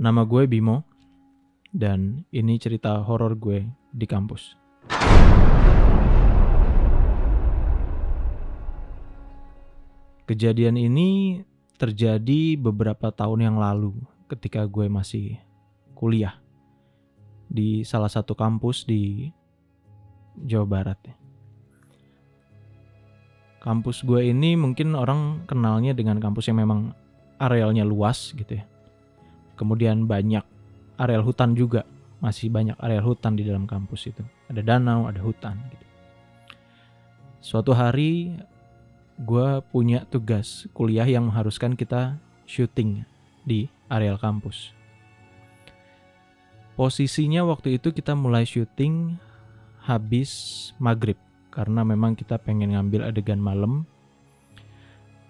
Nama gue Bimo, dan ini cerita horor gue di kampus. Kejadian ini terjadi beberapa tahun yang lalu ketika gue masih kuliah di salah satu kampus di Jawa Barat. Kampus gue ini mungkin orang kenalnya dengan kampus yang memang arealnya luas gitu ya. Kemudian banyak areal hutan juga, masih banyak areal hutan di dalam kampus itu. Ada danau, ada hutan gitu. Suatu hari gue punya tugas kuliah yang mengharuskan kita syuting di areal kampus. Posisinya waktu itu kita mulai syuting habis maghrib, karena memang kita pengen ngambil adegan malam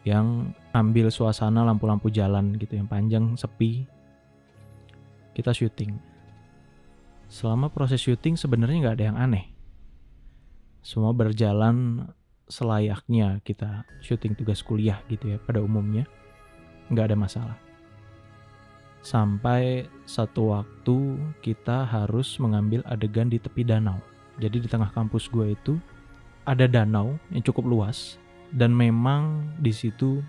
yang ambil suasana lampu-lampu jalan gitu yang panjang, sepi. Kita syuting. Selama proses syuting sebenarnya nggak ada yang aneh. Semua berjalan selayaknya kita syuting tugas kuliah gitu ya pada umumnya. Nggak ada masalah. Sampai satu waktu kita harus mengambil adegan di tepi danau. Jadi di tengah kampus gue itu ada danau yang cukup luas, dan memang di situ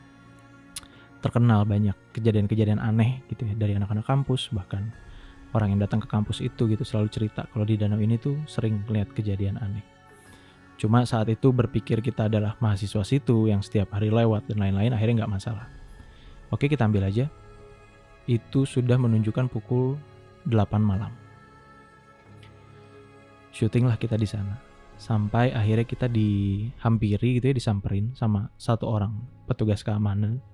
terkenal banyak kejadian-kejadian aneh gitu ya dari anak-anak kampus, bahkan orang yang datang ke kampus itu gitu selalu cerita kalau di danau ini tuh sering lihat kejadian aneh. Cuma saat itu berpikir kita adalah mahasiswa situ yang setiap hari lewat dan lain-lain, akhirnya nggak masalah. Oke, kita ambil aja. Itu sudah menunjukkan pukul 8 malam. Syutinglah kita di sana. Sampai akhirnya kita dihampiri gitu ya, disamperin sama satu orang petugas keamanan.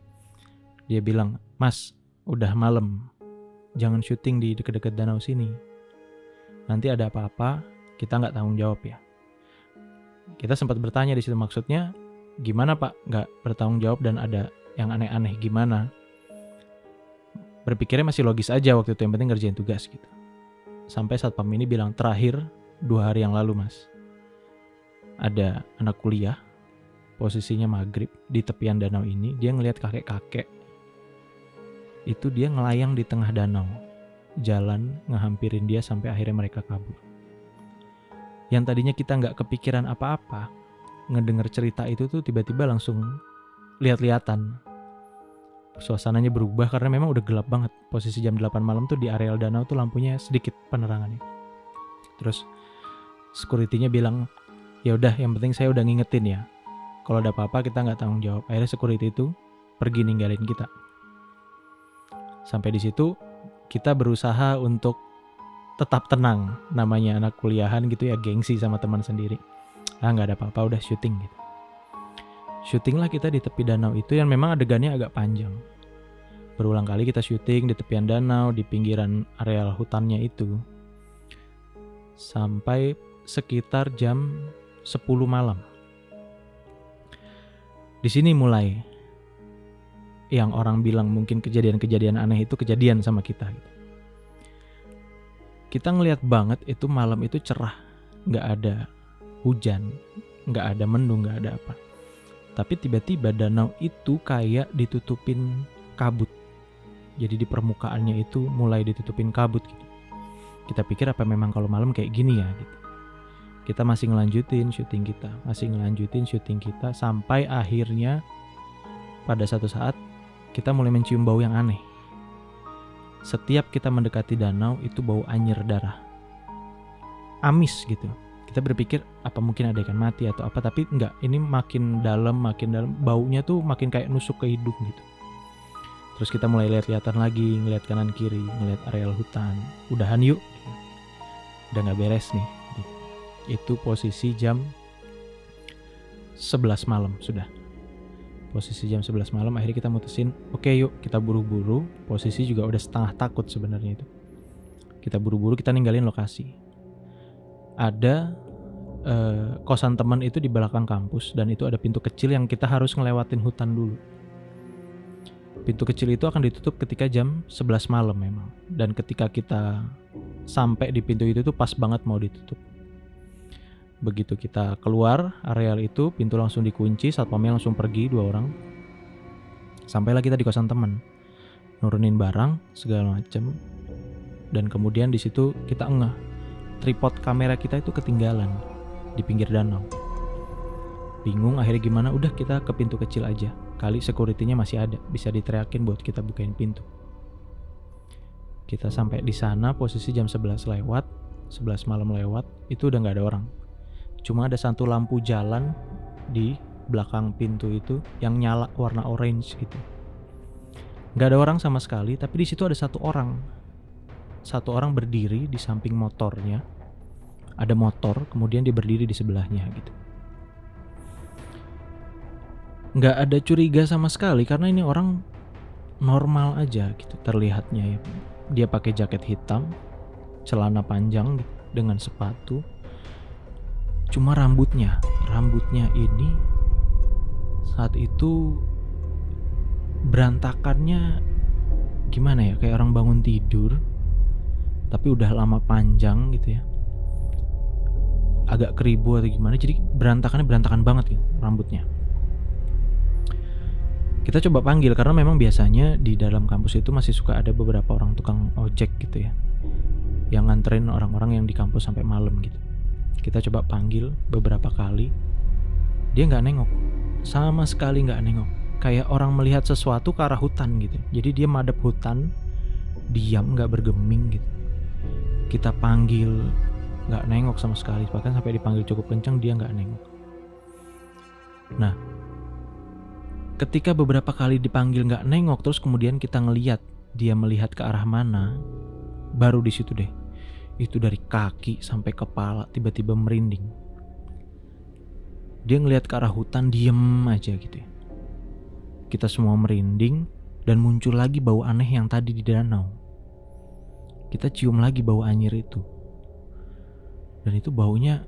Dia bilang, "Mas, udah malam. Jangan syuting di dekat-dekat danau sini. Nanti ada apa-apa, kita nggak tanggung jawab ya." Kita sempat bertanya di situ, maksudnya gimana Pak? Nggak bertanggung jawab dan ada yang aneh-aneh gimana? Berpikirnya masih logis aja waktu itu, yang penting ngerjain tugas gitu. Sampai satpam ini bilang, "Terakhir 2 hari yang lalu Mas, ada anak kuliah, posisinya maghrib di tepian danau ini, dia ngelihat kakek-kakek. Itu dia ngelayang di tengah danau, jalan ngehampirin dia sampai akhirnya mereka kabur." Yang tadinya kita nggak kepikiran apa-apa, ngedenger cerita itu tuh tiba-tiba langsung lihat-lihatan. Suasananya berubah karena memang udah gelap banget. Posisi jam 8 malam tuh di areal danau tuh lampunya sedikit penerangannya. Terus security-nya bilang, "Ya udah, yang penting saya udah ngingetin ya. Kalau ada apa-apa kita nggak tanggung jawab." Akhirnya security itu pergi ninggalin kita. Sampai di situ kita berusaha untuk tetap tenang, namanya anak kuliahan gitu ya, gengsi sama teman sendiri. Nggak ada apa-apa, udah syuting gitu. Syutinglah kita di tepi danau itu yang memang adegannya agak panjang. Berulang kali kita syuting di tepian danau, di pinggiran areal hutannya itu. Sampai sekitar jam 10 malam. Di sini mulai yang orang bilang mungkin kejadian-kejadian aneh itu kejadian sama kita gitu. Kita ngelihat banget itu malam itu cerah, nggak ada hujan, nggak ada mendung, nggak ada apa. Tapi tiba-tiba danau itu kayak ditutupin kabut. Jadi di permukaannya itu mulai ditutupin kabut gitu. Kita pikir apa memang kalau malam kayak gini ya gitu. Kita masih ngelanjutin syuting kita, sampai akhirnya pada satu saat kita mulai mencium bau yang aneh. Setiap kita mendekati danau itu bau anyir darah, amis gitu. Kita berpikir apa mungkin ada ikan mati atau apa, tapi enggak. Ini makin dalam, baunya tuh makin kayak nusuk ke hidung gitu. Terus kita mulai lihat-lihatan lagi, ngeliat kanan kiri, ngeliat areal hutan. Udahan yuk, udah nggak beres nih. Itu posisi jam 11 malam sudah. Posisi jam 11 malam akhirnya kita mutusin, oke yuk kita buru-buru. Posisi juga udah setengah takut sebenarnya itu. Kita buru-buru, kita ninggalin lokasi. Ada kosan teman itu di belakang kampus, dan itu ada pintu kecil yang kita harus ngelewatin hutan dulu. Pintu kecil itu akan ditutup ketika jam 11 malam memang. Dan ketika kita sampai di pintu itu tuh pas banget mau ditutup. Begitu kita keluar areal itu, pintu langsung dikunci, satpamnya langsung pergi 2 orang. Sampailah kita di kosan teman, nurunin barang segala macam. Dan kemudian di situ kita ngeh, tripod kamera kita itu ketinggalan di pinggir danau. Bingung akhirnya gimana, udah kita ke pintu kecil aja. Kali security-nya masih ada, bisa diteriakin buat kita bukain pintu. Kita sampai di sana posisi jam 11 lewat, 11 malam lewat, itu udah gak ada orang. Cuma ada satu lampu jalan di belakang pintu itu yang nyala warna orange gitu. Gak ada orang sama sekali, tapi di situ ada satu orang. Satu orang berdiri di samping motornya. Ada motor, kemudian dia berdiri di sebelahnya gitu. Gak ada curiga sama sekali karena ini orang normal aja gitu terlihatnya ya. Dia pakai jaket hitam, celana panjang gitu, dengan sepatu. Cuma rambutnya ini saat itu berantakannya gimana ya, kayak orang bangun tidur tapi udah lama panjang gitu ya, agak keribu atau gimana, jadi berantakan banget gitu rambutnya. Kita coba panggil karena memang biasanya di dalam kampus itu masih suka ada beberapa orang tukang ojek gitu ya, yang nganterin orang-orang yang di kampus sampai malam gitu. Kita coba panggil beberapa kali, dia nggak nengok, sama sekali nggak nengok, kayak orang melihat sesuatu ke arah hutan gitu. Jadi dia madep hutan, diam, nggak bergeming gitu. Kita panggil, nggak nengok sama sekali, bahkan sampai dipanggil cukup kencang dia nggak nengok. Nah, ketika beberapa kali dipanggil nggak nengok, terus kemudian kita ngelihat dia melihat ke arah mana, baru di situ deh, itu dari kaki sampai kepala tiba-tiba merinding. Dia ngelihat ke arah hutan, diem aja gitu ya. Kita semua merinding dan muncul lagi bau aneh yang tadi di danau. Kita cium lagi bau anyir itu. Dan itu baunya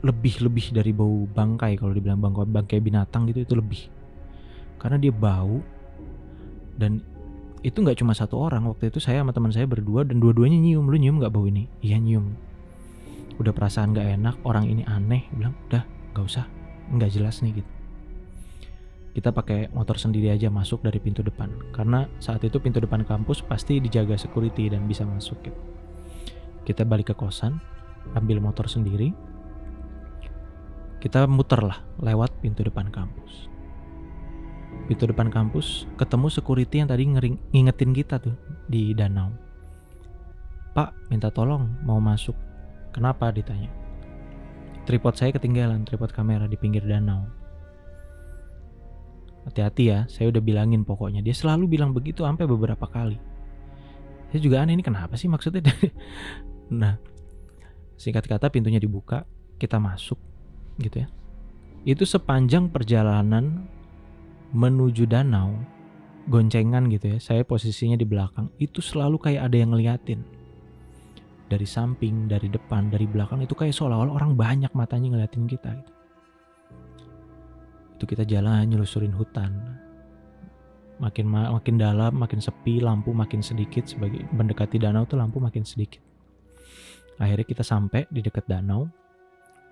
lebih dari bau bangkai. Kalau dibilang bangkai binatang gitu, itu lebih. Karena dia bau. Dan itu gak cuma satu orang. Waktu itu saya sama teman saya berdua, dan dua-duanya nyium. Lu nyium gak bau ini? Iya nyium. Udah perasaan gak enak, orang ini aneh. Bilang udah gak usah, gak jelas nih gitu. Kita pakai motor sendiri aja masuk dari pintu depan. Karena saat itu pintu depan kampus pasti dijaga security dan bisa masuk gitu. Kita balik ke kosan, ambil motor sendiri. Kita muter lah lewat pintu depan kampus. Pintu depan kampus ketemu security yang tadi ngingetin kita tuh di danau. Pak, minta tolong mau masuk. Kenapa ditanya? Tripod saya ketinggalan, tripod kamera di pinggir danau. Hati-hati ya, saya udah bilangin pokoknya. Dia selalu bilang begitu sampai beberapa kali. Saya juga aneh, ini kenapa sih maksudnya? Nah, singkat kata pintunya dibuka, kita masuk gitu ya. Itu sepanjang perjalanan menuju danau, goncengan gitu ya. Saya posisinya di belakang, itu selalu kayak ada yang ngeliatin. Dari samping, dari depan, dari belakang, itu kayak seolah-olah orang banyak matanya ngeliatin kita gitu. Itu kita jalan nyelusurin hutan, makin dalam, makin sepi, lampu makin sedikit. Sebagai mendekati danau tuh lampu makin sedikit. Akhirnya kita sampai di dekat danau.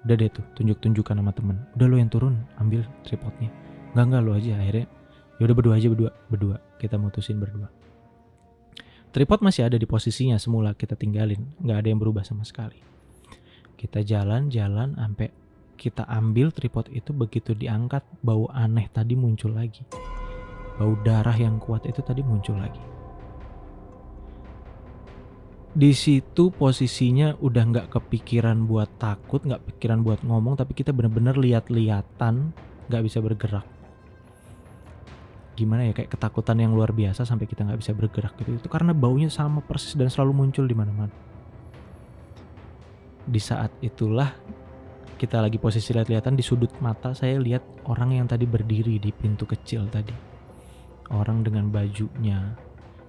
Udah deh tuh tunjuk-tunjukkan sama temen, udah lo yang turun ambil tripodnya. Enggak lo aja. Akhirnya yaudah berdua aja, berdua kita mutusin berdua. Tripod masih ada di posisinya semula kita tinggalin, nggak ada yang berubah sama sekali. Kita jalan sampai kita ambil tripod itu. Begitu diangkat, bau aneh tadi muncul lagi. Bau darah yang kuat itu tadi muncul lagi. Di situ posisinya udah nggak kepikiran buat takut, nggak pikiran buat ngomong, tapi kita benar-benar lihat-lihatan, nggak bisa bergerak. Gimana ya, kayak ketakutan yang luar biasa sampai kita nggak bisa bergerak gitu. Itu karena baunya sama persis dan selalu muncul di mana-mana. Di saat itulah kita lagi posisi lihat-lihatan, di sudut mata saya lihat orang yang tadi berdiri di pintu kecil tadi. Orang dengan bajunya,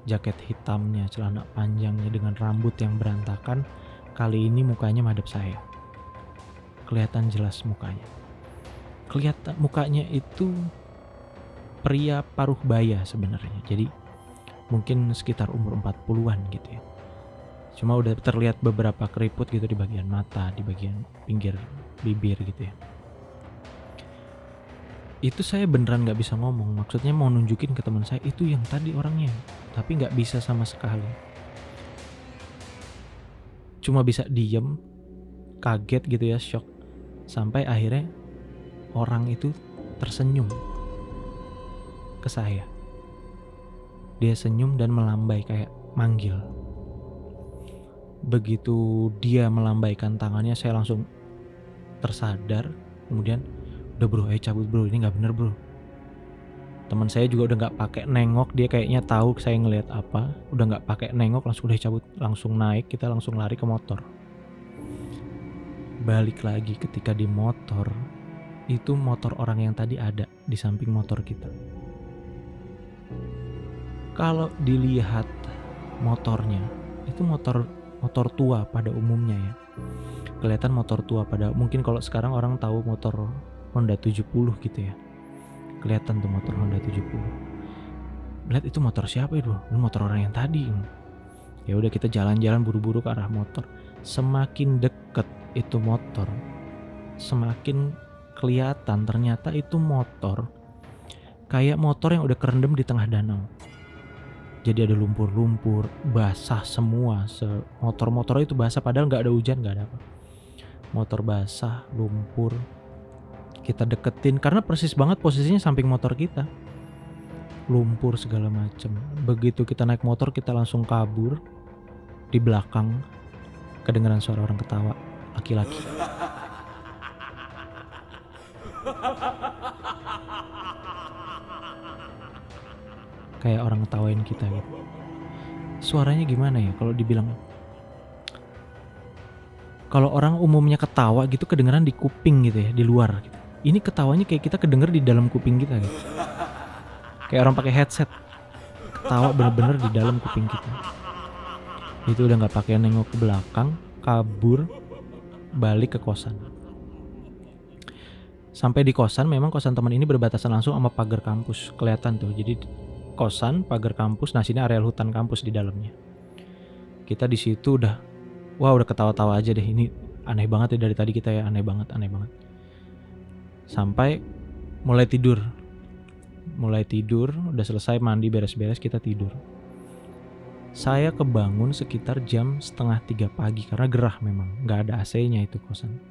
jaket hitamnya, celana panjangnya, dengan rambut yang berantakan. Kali ini mukanya madep saya. Kelihatan jelas mukanya. Kelihatan mukanya itu pria paruh baya sebenarnya. Jadi mungkin sekitar umur 40-an gitu ya. Cuma udah terlihat beberapa keriput gitu di bagian mata, di bagian pinggir bibir gitu ya. Itu saya beneran gak bisa ngomong. Maksudnya mau nunjukin ke teman saya, itu yang tadi orangnya. Tapi gak bisa sama sekali. cuma bisa diem, kaget gitu ya, shock. Sampai akhirnya orang itu tersenyum ke saya. Dia senyum dan melambai kayak manggil. Begitu dia melambaikan tangannya, saya langsung tersadar. Kemudian, udah bro, ayo cabut bro, ini gak bener bro. Teman saya juga udah gak pakai nengok, dia kayaknya tahu saya ngelihat apa. Udah gak pakai nengok, langsung udah cabut, langsung naik, kita langsung lari ke motor. Balik lagi ketika di motor, itu motor orang yang tadi ada di samping motor kita. Kalau dilihat motornya, itu motor tua pada umumnya ya. Kelihatan motor tua pada, mungkin kalau sekarang orang tahu motor Honda 70 gitu ya. Kelihatan tuh motor Honda 70. Lihat itu motor siapa itu? Ini motor orang yang tadi. Ya udah kita jalan-jalan buru-buru ke arah motor. Semakin deket itu motor, semakin kelihatan ternyata itu motor kayak motor yang udah kerendam di tengah danau. Jadi ada lumpur-lumpur, basah semua. Motor-motor itu basah padahal nggak ada hujan, nggak ada apa. Motor basah, lumpur. Kita deketin karena persis banget posisinya samping motor kita. Lumpur segala macem. Begitu kita naik motor, kita langsung kabur. Di belakang kedengeran suara orang ketawa, laki-laki. Kayak orang ngetawain kita gitu. Suaranya gimana ya kalau dibilang? Kalau orang umumnya ketawa gitu kedengeran di kuping gitu ya, di luar gitu. Ini ketawanya kayak kita kedenger di dalam kuping kita gitu. Kayak orang pakai headset. Ketawa bener-bener di dalam kuping kita. Itu udah gak pakai nengok ke belakang, kabur, balik ke kosan. Sampai di kosan, memang kosan teman ini berbatasan langsung sama pagar kampus. Kelihatan tuh, jadi kosan, pagar kampus, nah sini areal hutan kampus di dalamnya. Kita di situ udah ketawa-tawa aja deh. Ini aneh banget ya dari tadi kita ya, aneh banget. Sampai mulai tidur, udah selesai mandi beres-beres, kita tidur. Saya kebangun sekitar jam 2:30 pagi karena gerah, memang nggak ada AC-nya itu kosan.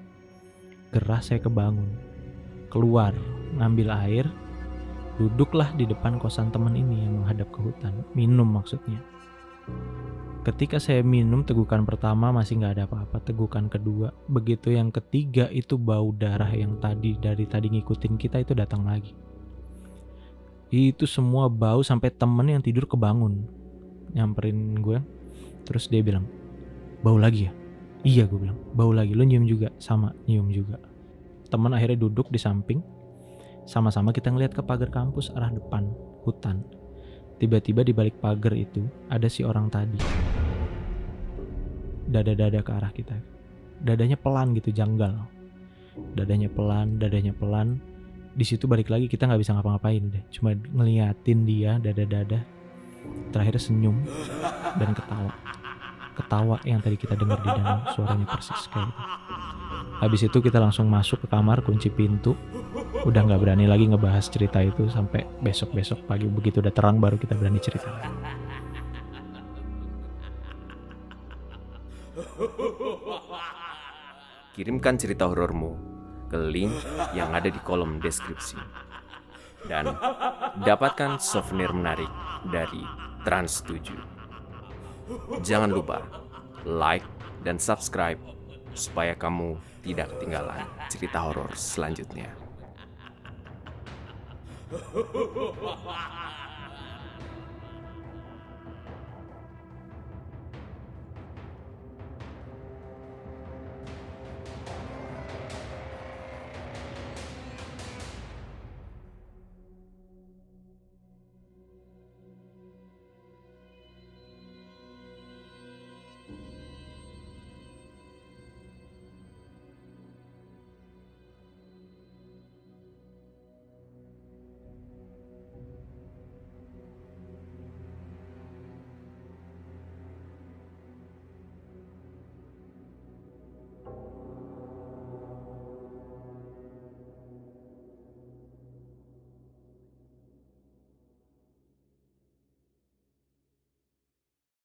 Gerah, saya kebangun, keluar ngambil air, duduklah di depan kosan teman ini yang menghadap ke hutan, minum maksudnya. Ketika saya minum, tegukan pertama masih nggak ada apa-apa, tegukan kedua, begitu yang ketiga itu bau darah yang dari tadi ngikutin kita itu datang lagi. Itu semua bau sampai temen yang tidur kebangun, nyamperin gue, terus dia bilang, bau lagi ya? Iya, gue bilang, bau lagi. Lo nyium juga? Sama, nyium juga. Temen akhirnya duduk di samping, sama-sama kita ngeliat ke pagar kampus arah depan hutan. Tiba-tiba di balik pagar itu ada si orang tadi. Dada-dada ke arah kita. Dadanya pelan gitu, janggal. Dadanya pelan. Di situ balik lagi kita nggak bisa ngapa-ngapain deh. Cuma ngeliatin dia dada-dada. Terakhir senyum dan ketawa. Ketawa yang tadi kita dengar di danau, suaranya persis kayak gitu. Habis itu kita langsung masuk ke kamar, kunci pintu. Udah gak berani lagi ngebahas cerita itu sampai besok-besok pagi. Begitu udah terang baru kita berani cerita lagi. Kirimkan cerita horormu ke link yang ada di kolom deskripsi. Dan dapatkan souvenir menarik dari Trans 7. Jangan lupa like dan subscribe supaya kamu tidak ketinggalan cerita horor selanjutnya.